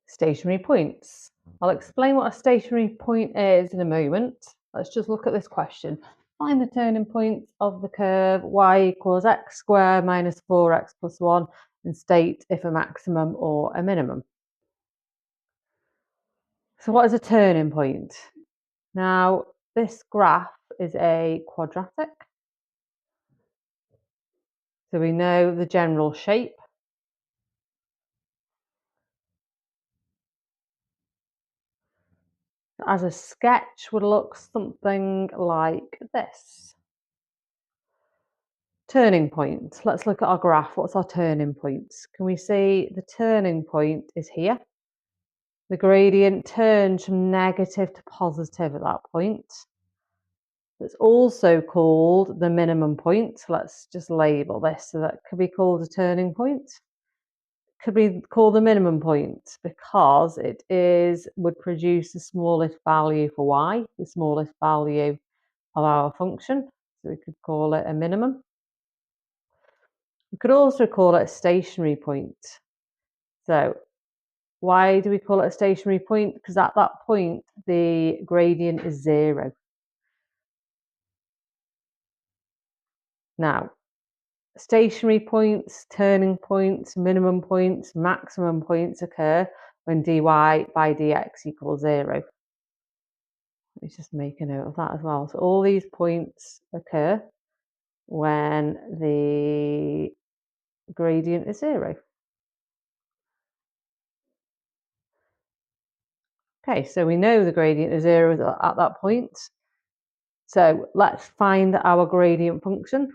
Stationary points. I'll explain what a stationary point is in a moment. Let's just look at this question. Find the turning points of the curve y equals x squared minus 4x plus 1 and state if a maximum or a minimum. So what is a turning point? Now, this graph is a quadratic. So we know the general shape. As a sketch would look something like this. Turning point. Let's look at our graph. What's our turning points? Can we see the turning point is here? The gradient turns from negative to positive at that point. It's also called the minimum point. Let's just label this. So that could be called a turning point. Could be called the minimum point because it would produce the smallest value for y, the smallest value of our function. So we could call it a minimum. We could also call it a stationary point. So why do we call it a stationary point? Because at that point, the gradient is 0. Now, stationary points, turning points, minimum points, maximum points occur when dy by dx equals 0. Let me just make a note of that as well. So all these points occur when the gradient is 0. Okay, so we know the gradient is 0 at that point. So let's find our gradient function.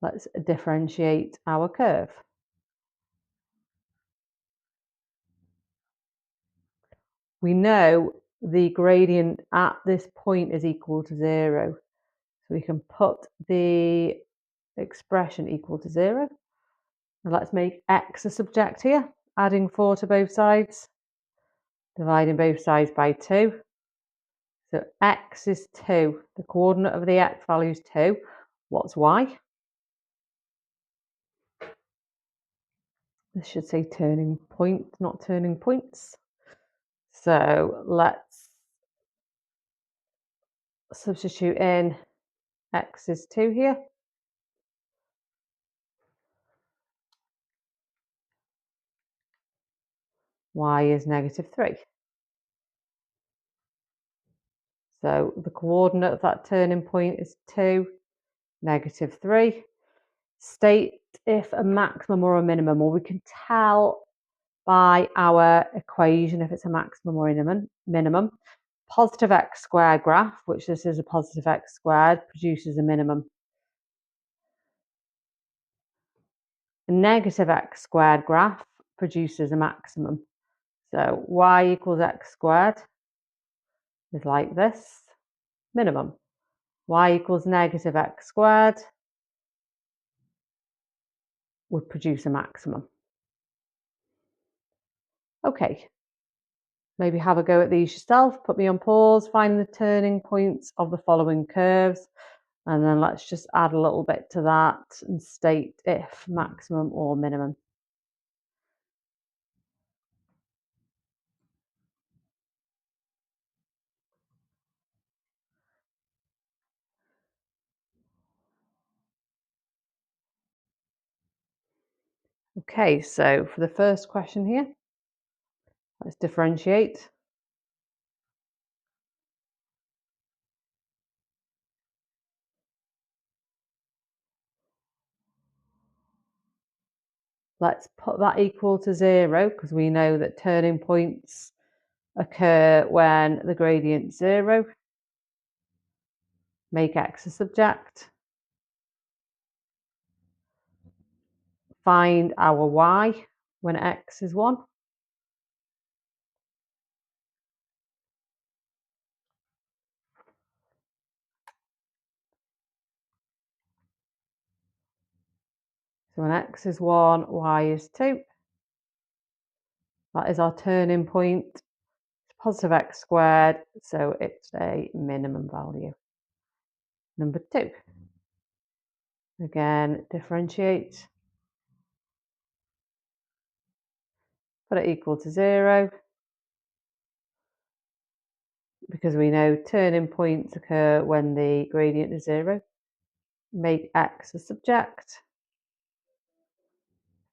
Let's differentiate our curve. We know the gradient at this point is equal to 0. So we can put the expression equal to 0. Now let's make x a subject here, adding 4 to both sides, dividing both sides by 2. So x is 2. The coordinate of the x value is 2. What's y? This should say turning point, not turning points. So let's substitute in x is 2 here. Y is negative 3. So the coordinate of that turning point is 2, negative 3. State if a maximum or a minimum, or we can tell by our equation if it's a maximum or a minimum. Positive x squared graph, which this is a positive x squared, produces a minimum. A negative x squared graph produces a maximum. So y equals x squared is like this, minimum. Y equals negative x squared would produce a maximum. Okay, maybe have a go at these yourself. Put me on pause, find the turning points of the following curves, and then let's just add a little bit to that and state if maximum or minimum. Okay, so for the first question here, let's differentiate. Let's put that equal to 0 because we know that turning points occur when the gradient is 0. Make x a subject. Find our y when x is 1. So when x is 1, y is 2. That is our turning point. It's positive x squared, so it's a minimum value. Number 2. Again, differentiate. put it equal to 0, because we know turning points occur when the gradient is 0. Make x a subject.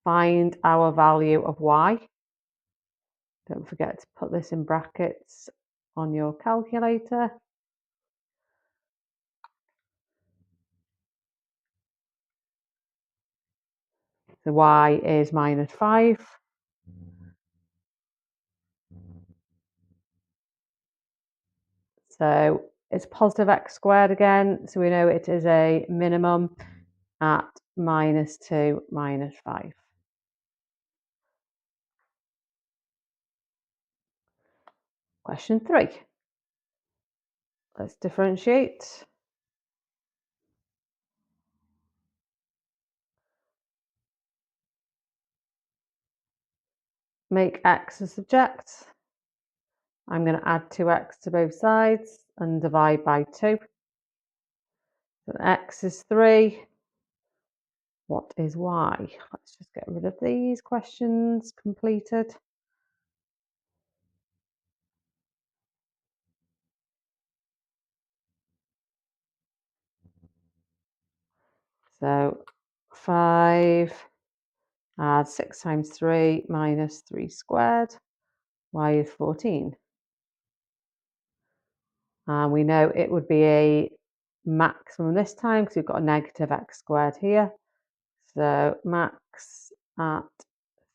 Find our value of y. Don't forget to put this in brackets on your calculator. The y is -5. So it's positive x squared again, so we know it is a minimum at -2, -5. Question 3. Let's differentiate. Make x a subject. I'm going to add 2x to both sides and divide by 2. So x is 3. What is y? Let's just get rid of these questions completed. So 5 add 6 times 3 minus 3 squared. Y is 14. And we know it would be a maximum this time because we've got a negative x squared here. So max at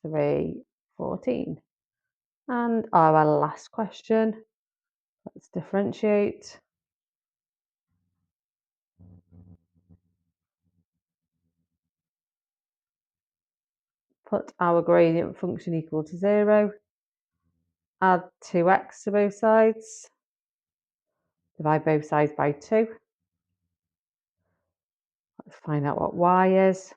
3, 14. And our last question, let's differentiate. Put our gradient function equal to 0. Add 2x to both sides. Divide both sides by 2. Let's find out what y is.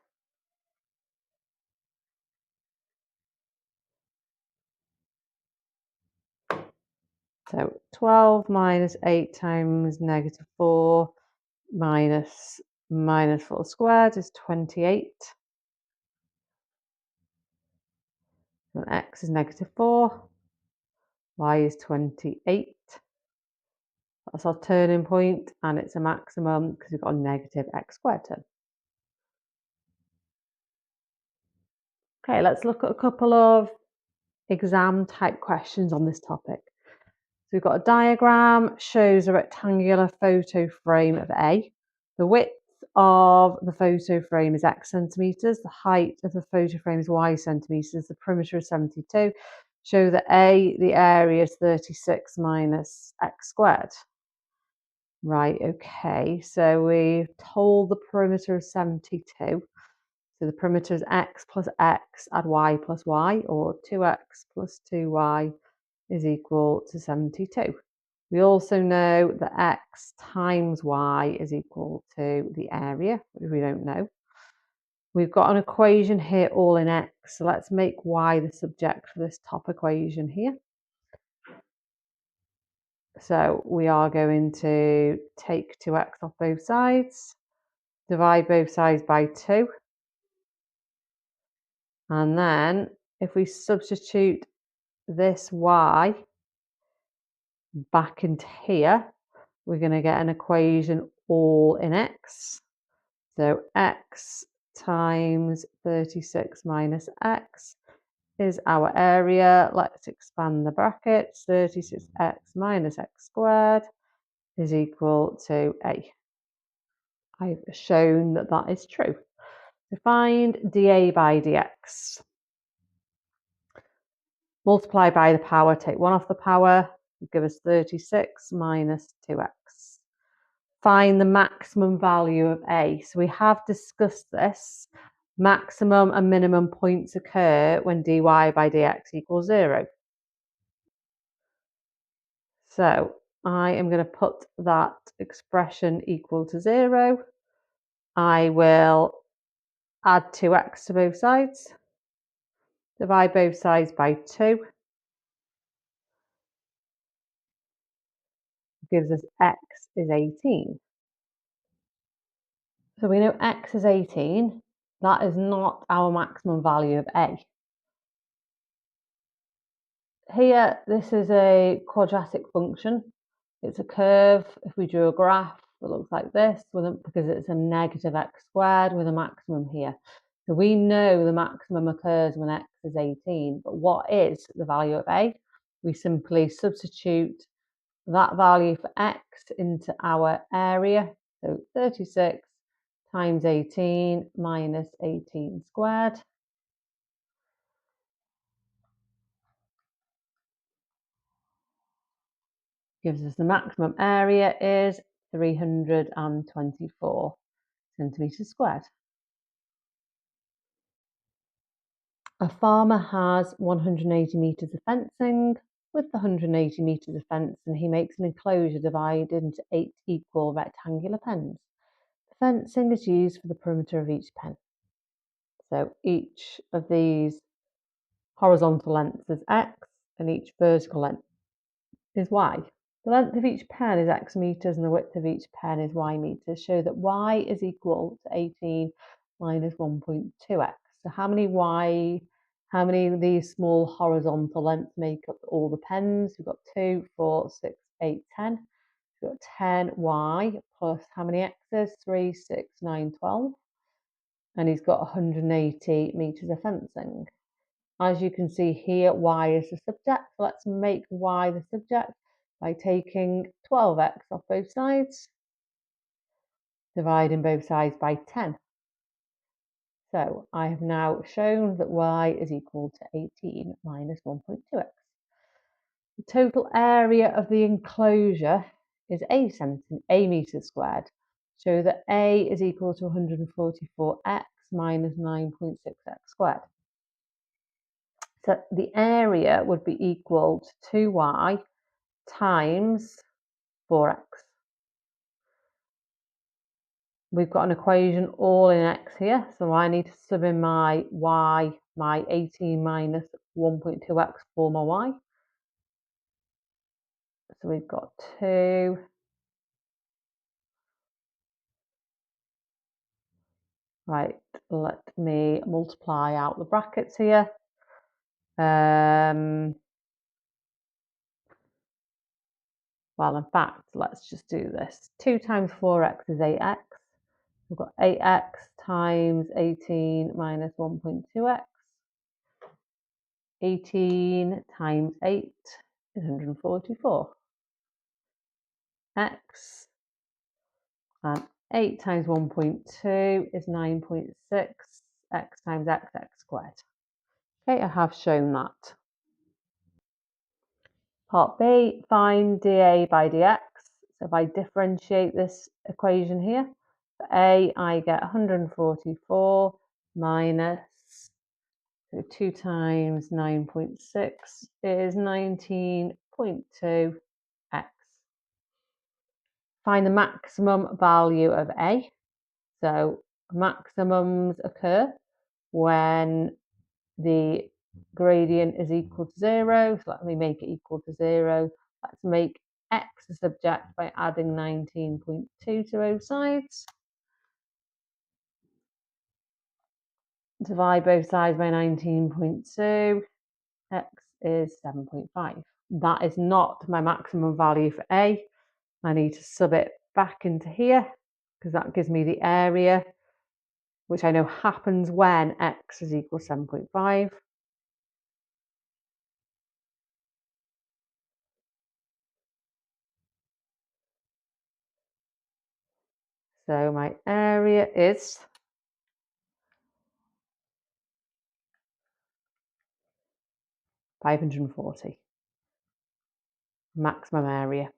So 12 minus 8 times -4 minus 4 squared is 28. And x is -4. Y is 28. That's our turning point, and it's a maximum because we've got a negative x squared term. Okay, let's look at a couple of exam type questions on this topic. So we've got a diagram, shows a rectangular photo frame of A. The width of the photo frame is x centimetres, the height of the photo frame is y centimetres, the perimeter is 72. Show that A, the area is 36 minus x squared. Right, okay, so we've told the perimeter is 72. So the perimeter is x plus x add y plus y, or 2x plus 2y is equal to 72. We also know that x times y is equal to the area, which we don't know. We've got an equation here all in x, so let's make y the subject for this top equation here. So we are going to take 2x off both sides, divide both sides by 2, and then if we substitute this y back into here, we're going to get an equation all in x. So x times 36 minus x is our area. Let's expand the brackets. 36x minus x squared is equal to a. I've shown that that is true. So find dA by dx. Multiply by the power, take 1 off the power, give us 36 minus 2x. Find the maximum value of A. So we have discussed this. Maximum and minimum points occur when dy by dx equals 0. So I am going to put that expression equal to 0. I will add 2x to both sides, divide both sides by 2, gives us x is 18. So we know x is 18. That is not our maximum value of A. here, this is a quadratic function. It's a curve. If we drew a graph, it looks like this, because it's a negative x squared with a maximum here. So we know the maximum occurs when x is 18, but what is the value of a? We simply substitute that value for x into our area. So 36 times 18 minus 18 squared gives us the maximum area is 324 centimetres squared. A farmer has 180 metres of fencing. With the 180 metres of fence, and he makes an enclosure divided into 8 equal rectangular pens. The fencing is used for the perimeter of each pen. So each of these horizontal lengths is x, and each vertical length is y. The length of each pen is x meters and the width of each pen is y meters. Show that y is equal to 18 minus 1.2x. So how many of these small horizontal lengths make up all the pens? We've got 2, 4, 6, 8, 10. We've got 10y plus how many x's? 3, 6, 9, 12. And he's got 180 meters of fencing. As you can see here, y is the subject. So let's make y the subject by taking 12x off both sides, dividing both sides by 10. So I have now shown that y is equal to 18 minus 1.2x. The total area of the enclosure is a metre squared. Show that a is equal to 144x minus 9.6x squared. So the area would be equal to 2y times 4x. We've got an equation all in x here, so I need to sub in my y, my 18 minus 1.2x for my y. So we've got 2 right, let me multiply out the brackets here. Well, in fact, let's just do this. 2 times 4x is 8x. We've got 8x times 18 minus 1.2x. 18 times 8 is 144. X and 8 times 1.2 is 9.6. X times x squared. Okay, I have shown that. Part B, find dA by dx. So if I differentiate this equation here, for A, I get 144 minus, so 2 times 9.6 is 19.2x. Find the maximum value of A. So maximums occur when the gradient is equal to 0. So let me make it equal to 0. Let's make x a subject by adding 19.2 to both sides. Divide both sides by 19.2. X is 7.5. That is not my maximum value for A. I need to sub it back into here because that gives me the area, which I know happens when x is equal to 7.5. So my area is 540, maximum area.